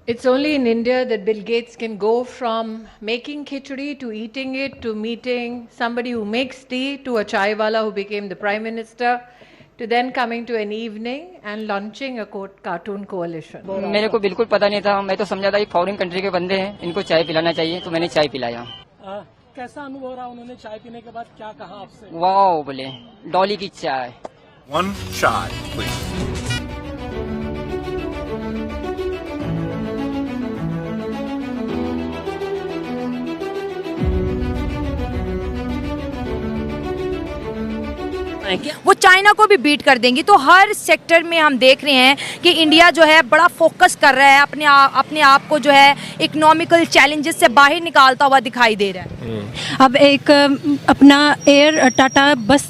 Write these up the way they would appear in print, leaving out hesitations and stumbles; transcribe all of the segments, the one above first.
It's only in India that Bill Gates can go from making khichdi to eating it to meeting somebody who makes tea to a chai wala who became the prime minister to then coming to an evening and launching a cartoon coalition. मेरे को बिल्कुल पता नहीं था। मैं तो समझा था ये फॉरेन कंट्री के बंदे हैं, इनको चाय पिलाना चाहिए, तो मैंने चाय पिलाया। कैसा अनुभव रहा? उन्होंने चाय पीने के बाद क्या कहा आपसे? वाह बोले, डॉली की चाय। 1 shot, please. वो चाइना को भी बीट कर देंगी। तो हर सेक्टर में हम देख रहे हैं कि इंडिया जो है बड़ा फोकस कर रहा है, अपने आप को जो है इकोनॉमिकल चैलेंजेस से बाहर निकालता हुआ दिखाई दे रहा है। अब एक अपना टाटा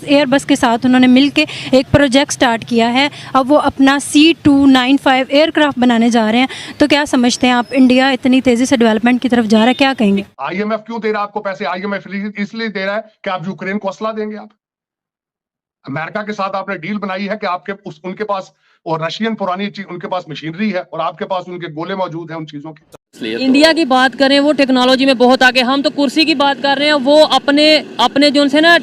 एयर बस के साथ उन्होंने मिलके एक प्रोजेक्ट स्टार्ट किया है। अब वो अपना C295 एयरक्राफ्ट बनाने जा रहे हैं। तो क्या समझते हैं आप, इंडिया इतनी तेजी से डेवलपमेंट की तरफ जा रहा है, क्या कहेंगे? IMF क्यों दे रहा है आपको पैसे? IMF इसलिए दे रहा है कि आप यूक्रेन को असला देंगे। आप अमेरिका के साथ आपने डील बनाई है कि आपके उनके पास और रशियन पुरानी चीज, उनके पास मशीनरी है और आपके पास उनके गोले मौजूद हैं उन चीजों की। इंडिया की बात करें, वो टेक्नोलॉजी में बहुत आगे। हम तो कुर्सी की बात कर रहे हैं, वो अपने जो से ना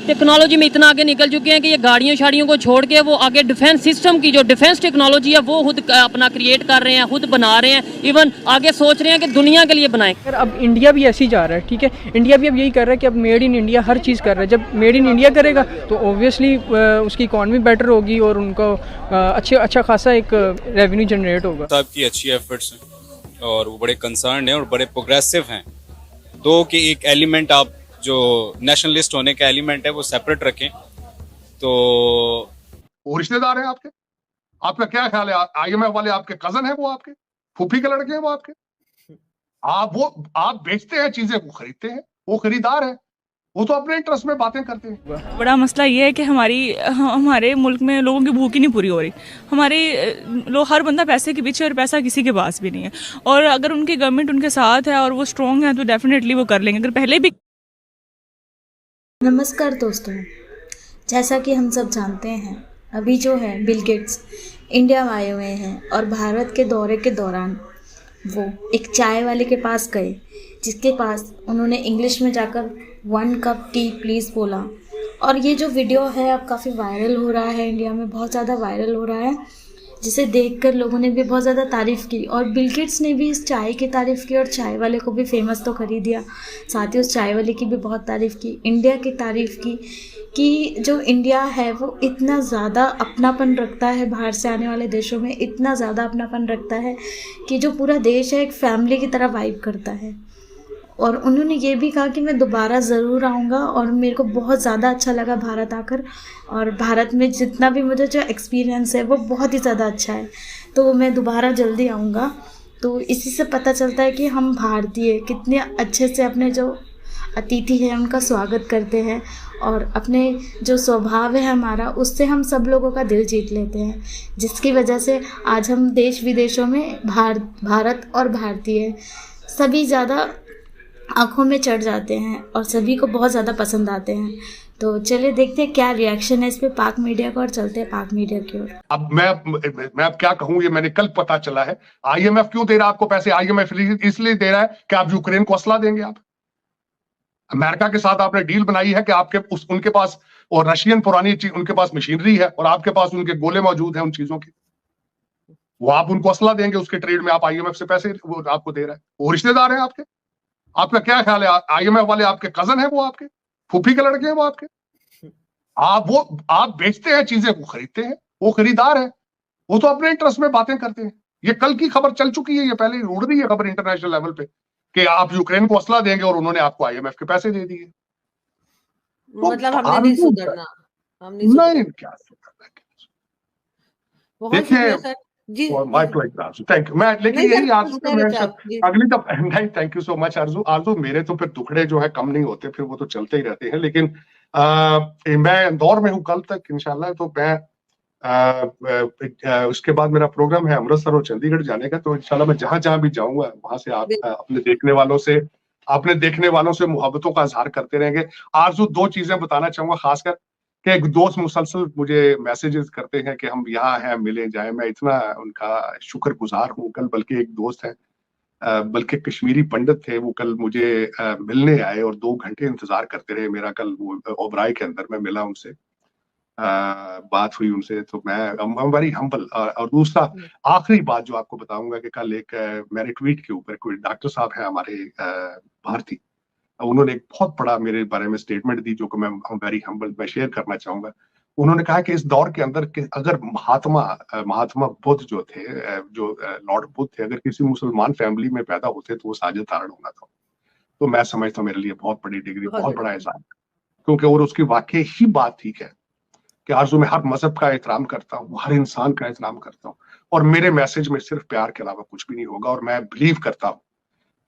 टेक्नोलॉजी में इतना आगे निकल चुके हैं कि ये गाड़ियों शाड़ियों को छोड़ के वो आगे डिफेंस सिस्टम की जो डिफेंस टेक्नोलॉजी है वो खुद अपना क्रिएट कर रहे हैं, खुद बना रहे हैं। इवन आगे सोच रहे हैं कि दुनिया के लिए बनाएं। अब इंडिया भी ऐसे ही जा रहा है, ठीक है। इंडिया भी अब यही कर रहा है कि अब मेड इन इंडिया हर चीज़ कर रहा है। जब मेड इन इंडिया करेगा तो ऑब्वियसली उसकी इकॉनमी बेटर होगी और उनको अच्छा खासा एक रेवेन्यू जनरेट होगा। आपकी अच्छी एफर्ट्स हैं और वो बड़े कंसर्न हैं और बड़े प्रोग्रेसिव हैं। दो कि एक एलिमेंट आप जो नेशनलिस्ट होने का एलिमेंट है वो सेपरेट रखें। तो वो रिश्तेदार हैं आपके, आपका क्या ख्याल है? IMF वाले आपके कजन है, वो आपके फूफी के लड़के हैं, वो आपके। आप बेचते हैं चीजें, वो खरीदते हैं, वो खरीदार है, वो तो अपने इंटरेस्ट में बातें करते हैं। बड़ा मसला ये है कि हमारे मुल्क में लोगों की भूख ही नहीं पूरी हो रही। हमारे लोग, हर बंदा पैसे के पीछे और पैसा किसी के पास भी नहीं है। और अगर उनकी गवर्नमेंट उनके साथ है और वो स्ट्रॉन्ग है तो डेफिनेटली वो कर लेंगे। अगर पहले भी। नमस्कार दोस्तों, जैसा कि हम सब जानते हैं, अभी जो है बिल गेट्स इंडिया आए हुए हैं और भारत के दौरे के दौरान वो एक चाय वाले के पास गए, जिसके पास उन्होंने इंग्लिश में जाकर 1 कप टी प्लीज़ बोला। और ये जो वीडियो है अब काफ़ी वायरल हो रहा है, इंडिया में बहुत ज़्यादा वायरल हो रहा है, जिसे देखकर लोगों ने भी बहुत ज़्यादा तारीफ़ की। और बिल गेट्स ने भी इस चाय की तारीफ़ की और चाय वाले को भी फेमस तो कर ही दिया, साथ ही उस चाय वाले की भी बहुत तारीफ़ की, इंडिया की तारीफ़ की कि जो इंडिया है वो इतना ज़्यादा अपनापन रखता है, बाहर से आने वाले देशों में इतना ज़्यादा अपनापन रखता है कि जो पूरा देश है एक फैमिली की तरह वाइब करता है। और उन्होंने ये भी कहा कि मैं दोबारा ज़रूर आऊँगा और मेरे को बहुत ज़्यादा अच्छा लगा भारत आकर, और भारत में जितना भी मुझे जो एक्सपीरियंस है वो बहुत ही ज़्यादा अच्छा है, तो मैं दोबारा जल्दी आऊँगा। तो इसी से पता चलता है कि हम भारतीय कितने अच्छे से अपने जो अतिथि हैं उनका स्वागत करते हैं और अपने जो स्वभाव है हमारा, उससे हम सब लोगों का दिल जीत लेते हैं, जिसकी वजह से आज हम देश विदेशों में भारत और भारतीय सभी ज़्यादा आँखों में चढ़ जाते हैं और सभी को बहुत ज़्यादा पसंद आते हैं। तो चलिए देखते हैं क्या रिएक्शन है इस पे पाक मीडिया का और चलते हैं पाक मीडिया की ओर। अब मैं अब क्या कहूँ, ये मैंने कल पता चला है। IMF क्यों दे रहा है आपको पैसे? IMF इसलिए दे रहा है कि आप यूक्रेन को असला देंगे। आप अमेरिका के साथ आपने डील बनाई है कि आपके उनके पास और रशियन पुरानी चीज, उनके पास मशीनरी है और आपके पास उनके गोले मौजूद हैं उन चीजों की। वो आप उनको असला देंगे, उसके ट्रेड में आप IMF से पैसे वो आपको दे रहा है। वो रिश्तेदार हैं आपके, आपका क्या ख्याल है? IMF वाले आपके कजन है, वो आपके फूफी के लड़के हैं, वो आपके। आप बेचते हैं चीजें, वो खरीदते हैं, वो खरीदार है, वो तो अपने इंटरेस्ट में बातें करते हैं। ये कल की खबर चल चुकी है, ये पहले ही उड़ रही है खबर इंटरनेशनल लेवल पे कि आप यूक्रेन को असला देंगे और उन्होंने आपको IMF के पैसे दे दिए। मतलब हमने नहीं सुधरना, नहीं क्या सुधरना। देखिए जी, थैंक यू। मैं लेकिन यही आरजू अगली दफा नहीं, थैंक यू सो मच आरजू मेरे तो फिर टुकड़े जो है कम नहीं होते, फिर वो तो चलते ही रहते हैं। लेकिन मैं इंदौर में हूँ कल तक इंशाल्लाह, तो मैं उसके बाद मेरा प्रोग्राम है अमृतसर और चंडीगढ़ जाने का। तो इंशाल्लाह मैं जहां भी जाऊंगा वहां से आप अपने देखने वालों से मोहब्बतों का इजहार करते रहेंगे। आरजू 2 चीजें बताना चाहूंगा, खासकर कि एक दोस्त मुसलसल मुझे मैसेजेस करते हैं कि हम यहाँ हैं, मिले जाए। मैं इतना उनका शुक्रगुजार हूँ। कल बल्कि एक दोस्त है, बल्कि कश्मीरी पंडित थे, वो कल मुझे मिलने आए और 2 घंटे इंतजार करते रहे मेरा। कल वो ओबराय के अंदर मैं मिला उनसे, बात हुई उनसे, तो मैं वेरी हम्बल। और दूसरा आखिरी बात जो आपको बताऊंगा कि कल एक मेरे ट्वीट के ऊपर कोई डॉक्टर साहब है हमारे भारतीय, उन्होंने एक बहुत बड़ा मेरे बारे में स्टेटमेंट दी जो कि मैं वेरी हम्बल मैं शेयर करना चाहूंगा। उन्होंने कहा कि इस दौर के अंदर कि अगर महात्मा बुद्ध जो थे, जो लॉर्ड बुद्ध थे, अगर किसी मुसलमान फैमिली में पैदा होते तो वो साजिद तारण होना था। तो मैं समझता हूँ मेरे लिए बहुत बड़ी डिग्री, बहुत बड़ा एहसान, क्योंकि और उसकी वाकई ही बात ठीक है कि आरज़ू में हर मजहब का एहतराम करता हूँ, हर इंसान का एहतराम करता हूँ, और मेरे मैसेज में सिर्फ प्यार के अलावा कुछ भी नहीं होगा। और मैं बिलीव करता हूँ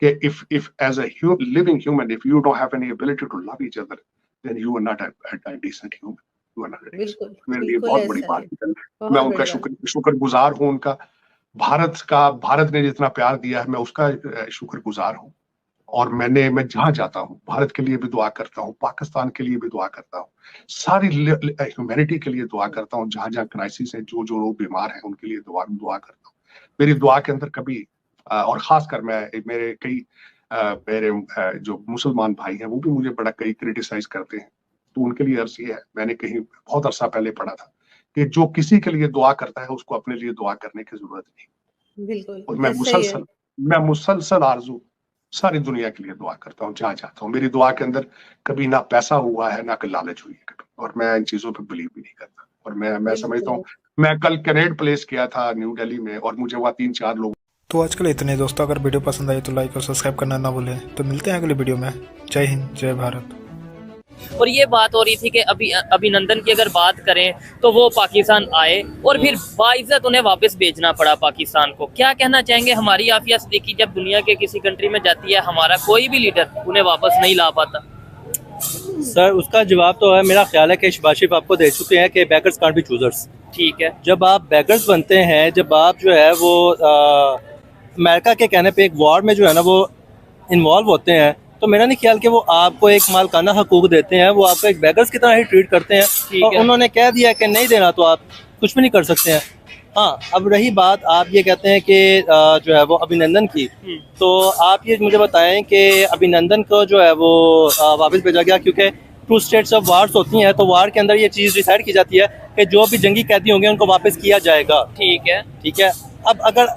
कि if as a living human, if you don't have any ability to love each other, then you are not a decent human. You are not a decent. मेरे लिए बहुत बड़ी बात है। मैं उनका शुक्रगुजार हूँ। उनका भारत ने जितना प्यार दिया है मैं उसका शुक्रगुजार हूँ। और मैं जहाँ जाता हूँ भारत के लिए भी दुआ करता हूँ, पाकिस्तान के लिए भी दुआ करता हूँ, सारी ह्यूमैनिटी के लिए दुआ करता हूँ। जहाँ जहाँ क्राइसिस है, जो लोग बीमार हैं उनके लिए दुआ करता हूँ। मेरी दुआ के अंदर कभी और खासकर मेरे कई मेरे जो मुसलमान भाई हैं वो भी मुझे बड़ा कई क्रिटिसाइज करते हैं, तो उनके लिए अर्ज ये है, मैंने कहीं बहुत अरसा पहले पढ़ा था कि जो किसी के लिए दुआ करता है उसको अपने लिए दुआ करने की जरूरत नहीं। बिल्कुल। और मैं मुसलसल आरजू सारी दुनिया के लिए दुआ करता हूँ जहाँ जाता हूँ। मेरी दुआ के अंदर कभी ना पैसा हुआ है ना लालच हुई है कभी, और मैं इन चीजों पर बिलीव भी नहीं करता। और मैं समझता हूँ, मैं कल कैनेड प्लेस किया था न्यू दिल्ली में और मुझे वहाँ 3-4 लोग। तो आजकल इतने दोस्तों, अगर वीडियो पसंद आई तो लाइक और सब्सक्राइब करना ना भूलें। तो मिलते हैं अगले वीडियो में। जय हिंद, जय भारत। और ये बात हो रही थी कि अभिनंदन की अगर बात करें तो वो पाकिस्तान आए और फिर बाइज्जत उन्हें वापस भेजना पड़ा पाकिस्तान को। क्या कहना चाहेंगे? हमारी आफिया सिद्दीकी जब दुनिया के किसी कंट्री में जाती है, हमारा कोई भी लीडर उन्हें वापस नहीं ला पाता। सर उसका जवाब तो है, मेरा ख्याल है कि शबाशिफ आपको दे चुके हैं कि बेगर्स कांट बी चूजर्स। ठीक है, जब आप बेगर्स बनते हैं, जब आप जो है वो अमेरिका के कहने पे एक वॉर में जो है ना वो इन्वॉल्व होते हैं, तो मेरा नहीं ख्याल कि वो आपको एक मालकाना हकूक देते हैं, वो आपको एक बेगर्स की तरह ही ट्रीट करते हैं। और उन्होंने कह दिया कि नहीं देना तो आप कुछ भी नहीं कर सकते हैं। हाँ, अब रही बात, आप ये कहते हैं कि जो है वो अभिनंदन की, तो आप ये मुझे बताएं कि अभिनंदन को जो है वो वापस भेजा गया क्योंकि 2 स्टेट्स ऑफ वार्स होती हैं, तो वार के अंदर ये चीज़ डिसाइड की जाती है कि जो भी जंगी कैदी होंगे उनको वापस किया जाएगा। ठीक है, ठीक है। अब अगर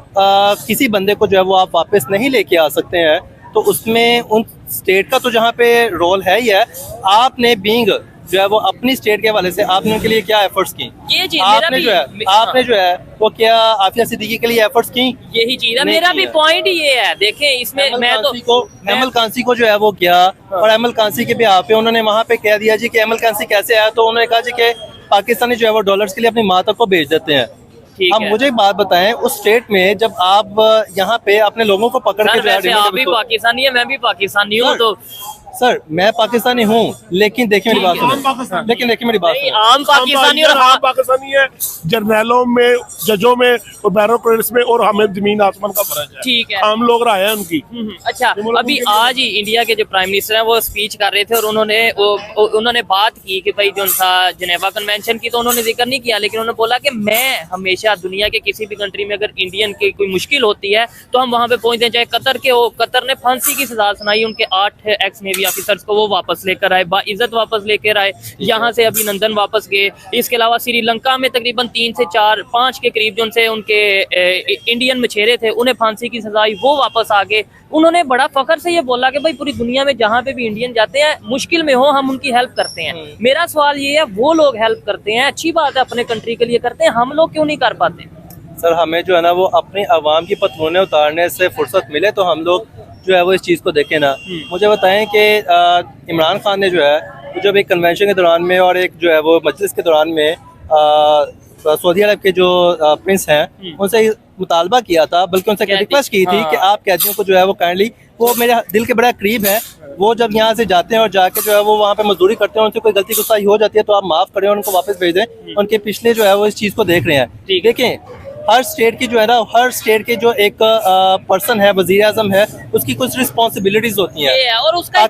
किसी बंदे को जो है वो आप वापस नहीं लेके आ सकते हैं, तो उसमें उन स्टेट का तो जहाँ पे रोल है ही है, आपने बीइंग जो है वो अपनी स्टेट के हवाले से आपने उनके लिए क्या एफर्ट्स की, ये चीज आपने जो है वो क्या आफिया सिद्दीकी के लिए एफर्ट्स की? यही चीज है, मेरा भी पॉइंट ये है। देखें इसमें अहमल कांसी को जो है वो किया, और अहमल कांसी के भी आप पे उन्होंने वहाँ पे कह दिया जी कि अहमल कांसी कैसे आया, तो उन्होंने कहा जी कि पाकिस्तानी जो है वो डॉलर्स के लिए अपनी माँ तक को भेज देते हैं। अब मुझे बात बताएं, उस स्टेट में जब आप यहाँ पे अपने लोगों को पकड़ के, आप भी पाकिस्तानी है, मैं भी पाकिस्तानी हूँ, तो सर मैं पाकिस्तानी हूँ, लेकिन देखिए मेरी बात सुनो, लेकिन देखिए मेरी बात, आम पाकिस्तानी और आम पाकिस्तानी है, जर्नैलों में, जजों में और बैरोक्रेट्स में, और हमें जमीन आसमान का फर्क है। ठीक है, हम लोग रहे हैं उनकी। अच्छा, अभी आज ही इंडिया के जो प्राइम मिनिस्टर हैं वो स्पीच कर रहे थे और उन्होंने बात की कि भाई जो था जिनेवा कन्वेंशन की, तो उन्होंने जिक्र नहीं किया, लेकिन उन्होंने बोला कि मैं हमेशा दुनिया के किसी भी कंट्री में अगर इंडियन की कोई मुश्किल होती है तो हम वहाँ पे पहुँचते हैं, चाहे कतर के हो। कतर ने फांसी की सजा सुनाई उनके 8 एक्स नेवी ऑफिसर्स को, वो वापस लेकर आए, बाइज्जत वापस लेकर आए, यहाँ से अभिनंदन वापस गए। इसके अलावा श्रीलंका में तकरीबन 3 से 4-5 के करीब जो से उनके इंडियन मछेरे थे उन्हें फांसी की सजा, वो वापस आ गए। उन्होंने बड़ा फख्र से ये बोला कि भाई पूरी दुनिया में जहाँ पे भी इंडियन जाते हैं, मुश्किल में हो हम उनकी हेल्प करते हैं। मेरा सवाल ये है, वो लोग हेल्प करते हैं, अच्छी बात है, अपने कंट्री के लिए करते हैं, हम लोग क्यों नहीं कर पाते? सर हमें जो है ना वो अपनी आवाम की पतलूनें उतारने से फुर्सत मिले तो हम लोग जो है वो इस चीज़ को देखें ना। मुझे बताएं कि इमरान खान ने जो है जब एक कन्वेंशन के दौरान में और एक जो है वो मजलिस के दौरान में सऊदी अरब के जो प्रिंस हैं उनसे मुतालबा किया था, बल्कि उनसे रिक्वेस्ट की थी कि आप कैदियों को जो है वो काइंडली, वो मेरे दिल के बड़ा करीब है, वो जब यहाँ से जाते हैं और जाके जो है वो वहाँ पे मजदूरी करते हैं, उनसे कोई गलती गुस्ताही हो जाती है तो आप माफ़ करें और उनको वापस भेज दें। उनके पिछले जो है वो इस चीज़ को देख रहे हैं। देखें, हर स्टेट की जो है ना, हर स्टेट के जो एक पर्सन है, वज़ीर आज़म है, उसकी कुछ रिस्पॉन्सिबिलिटीज होती हैं। और उसका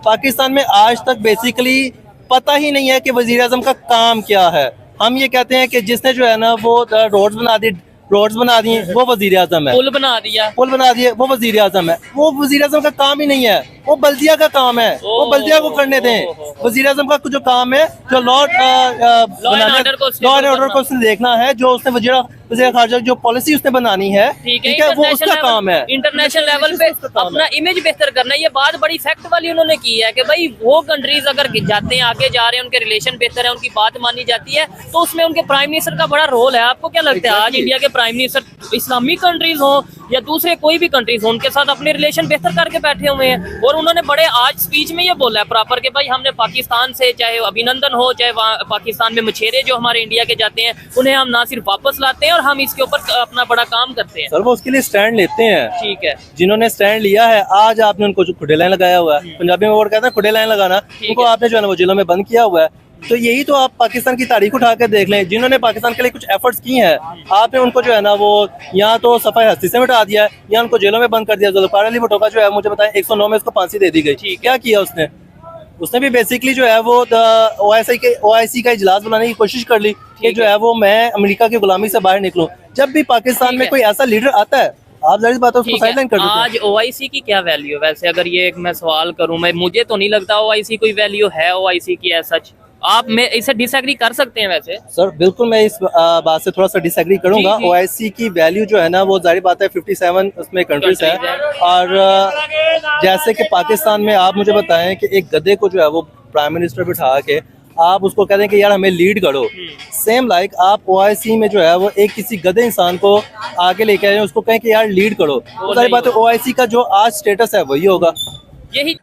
पाकिस्तान में आज तक बेसिकली पता ही नहीं है कि वजीर आजम का काम क्या है। हम ये कहते हैं कि जिसने जो है ना वो रोड्स बना दी वो वजीर आजम है, पुल बना दिए वो वजीर आजम है। वो वजीर आजम का काम ही नहीं है, वो बल्दिया का काम है, वो बल्दिया को करने दें। वजीर आजम का जो काम है, जो लॉ एंड ऑर्डर को उसने देखना है, जो उसने वजीर खारजा जो पॉलिसी उसने बनानी है, ठीक है, वो उसका काम है। इंटरनेशनल लेवल पे अपना इमेज बेहतर करना, ये बात बड़ी फैक्ट वाली उन्होंने की है कि भाई वो कंट्रीज अगर जाते हैं, आगे जा रहे हैं, उनके रिलेशन बेहतर है, उनकी बात मानी जाती है, तो उसमें उनके प्राइम मिनिस्टर का बड़ा रोल है। आपको क्या लगता है आज इंडिया के प्राइम मिनिस्टर इस्लामिक कंट्रीज हो या दूसरे कोई भी कंट्रीज हो, उनके साथ अपने रिलेशन बेहतर करके बैठे हुए हैं? और उन्होंने बड़े आज स्पीच में ये बोला है प्रॉपर कि भाई हमने पाकिस्तान से, चाहे अभिनंदन हो, चाहे पाकिस्तान में मछेरे जो हमारे इंडिया के जाते हैं, उन्हें हम ना सिर्फ वापस लाते हैं और हम इसके ऊपर अपना बड़ा काम करते हैं। सर वो उसके लिए स्टैंड लेते हैं, ठीक है, जिन्होंने स्टैंड लिया है। आज आपने उनको जो खुडे लाइन लगाया हुआ है, पंजाबी में वो कहते हैं खुडे लाइन लगाना, उनको आपने जो है ना वो जेलों में बंद किया हुआ है। तो यही तो आप पाकिस्तान की तारीख उठा कर देख लें, जिन्होंने पाकिस्तान के लिए कुछ एफर्ट्स की हैं, आपने उनको जो है ना वो यहाँ तो सफाई हस्ती से मिटा दिया है, यहाँ उनको जेलों में बंद कर दिया। जुल्फिकार अली भुट्टो का जो है मुझे बताएं 109 में उसको फांसी दे दी गई। क्या किया उसने भी बेसिकली जो है वो OIC का इजलास बनाने की कोशिश कर ली कि जो है वो मैं अमेरिका की गुलामी से बाहर निकलूं। जब भी पाकिस्तान में कोई ऐसा लीडर आता है, आप जाहिर बात है उसको साइडलाइन कर देते हैं। आज OIC की क्या वैल्यू है वैसे? अगर ये एक मैं सवाल करूं, मुझे तो नहीं लगता OIC कोई वैल्यू है OIC की एज सच। आप में इसे डिसएग्री कर सकते हैं वैसे? सर बिल्कुल मैं इस बात से थोड़ा सा डिसएग्री करूंगा। OIC की वैल्यू जो है ना वो जाहिर बात है 57 उसमें कंट्रीज है, और जैसे कि पाकिस्तान में आप मुझे बताएं कि एक गधे को जो है वो प्राइम मिनिस्टर बिठा के आप उसको कह दें कि यार हमें लीड करो, सेम लाइक आप OIC में जो है वो एक किसी गधे इंसान को आगे लेके आए, उसको कहें कि यार लीड करो, तो जाहिर बात है OIC का जो आज स्टेटस है वही होगा। यही